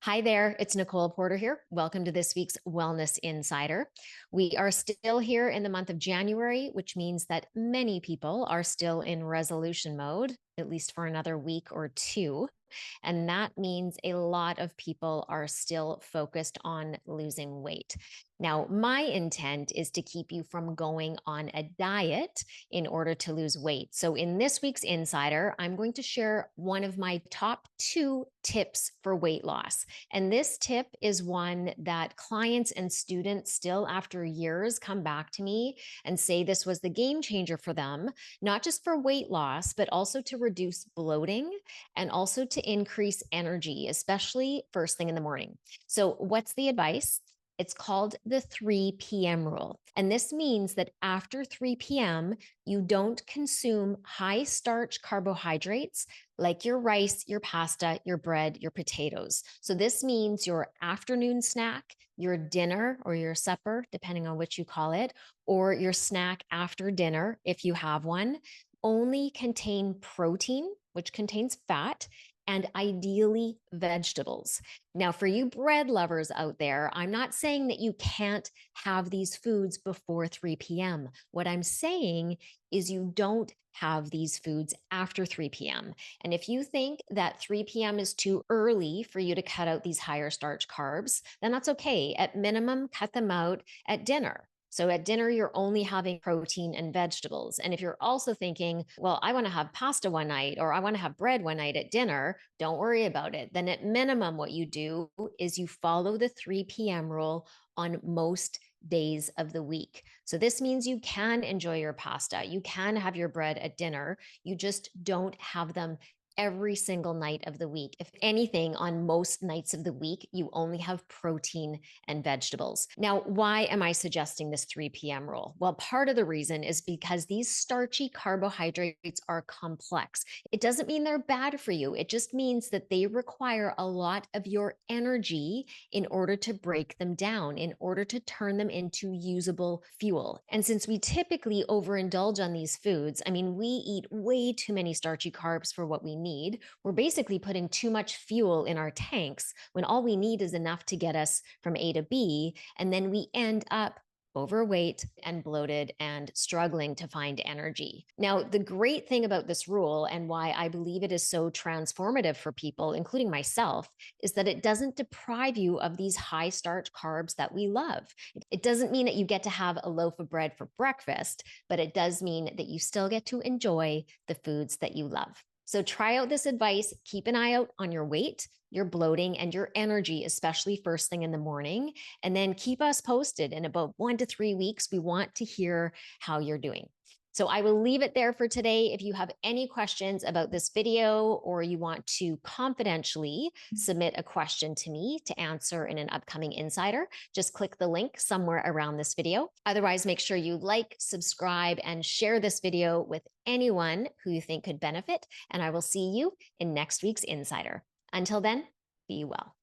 Hi there, it's Nicole Porter here. Welcome to this week's Wellness Insider. We are still here in the month of January, which means that many people are still in resolution mode, at least for another week or two. And that means a lot of people are still focused on losing weight. Now, my intent is to keep you from going on a diet in order to lose weight. So, in this week's Insider, I'm going to share one of my top 2 tips for weight loss. And this tip is one that clients and students still, after years, come back to me and say this was the game changer for them, not just for weight loss, but also to reduce bloating and also to increase energy, especially first thing in the morning. So, what's the advice? It's called the 3 p.m. rule. And this means that after 3 p.m., you don't consume high starch carbohydrates like your rice, your pasta, your bread, your potatoes. So this means your afternoon snack, your dinner or your supper, depending on which you call it, or your snack after dinner, if you have one, only contain protein, which contains fat, and ideally vegetables. Now, for you bread lovers out there, I'm not saying that you can't have these foods before 3 p.m. What I'm saying is you don't have these foods after 3 p.m. And if you think that 3 p.m. is too early for you to cut out these higher starch carbs, then that's okay. At minimum, cut them out at dinner. So at dinner, you're only having protein and vegetables. And if you're also thinking, well, I want to have pasta one night or I want to have bread one night at dinner, don't worry about it. Then at minimum, what you do is you follow the 3 p.m. rule on most days of the week. So this means you can enjoy your pasta. You can have your bread at dinner. You just don't have them every single night of the week. If anything, on most nights of the week, you only have protein and vegetables. Now, why am I suggesting this 3 p.m. rule? Well, part of the reason is because these starchy carbohydrates are complex. It doesn't mean they're bad for you. It just means that they require a lot of your energy in order to break them down, in order to turn them into usable fuel. And since we typically overindulge on these foods, we eat way too many starchy carbs for what we need. We're basically putting too much fuel in our tanks when all we need is enough to get us from A to B. And then we end up overweight and bloated and struggling to find energy. Now, the great thing about this rule and why I believe it is so transformative for people, including myself, is that it doesn't deprive you of these high starch carbs that we love. It doesn't mean that you get to have a loaf of bread for breakfast, but it does mean that you still get to enjoy the foods that you love. So try out this advice. Keep an eye out on your weight, your bloating, and your energy, especially first thing in the morning. And then keep us posted. In about 1 to 3 weeks, we want to hear how you're doing. So I will leave it there for today. If you have any questions about this video or you want to confidentially submit a question to me to answer in an upcoming Insider, just click the link somewhere around this video. Otherwise, make sure you like, subscribe, and share this video with anyone who you think could benefit. And I will see you in next week's Insider. Until then, be well.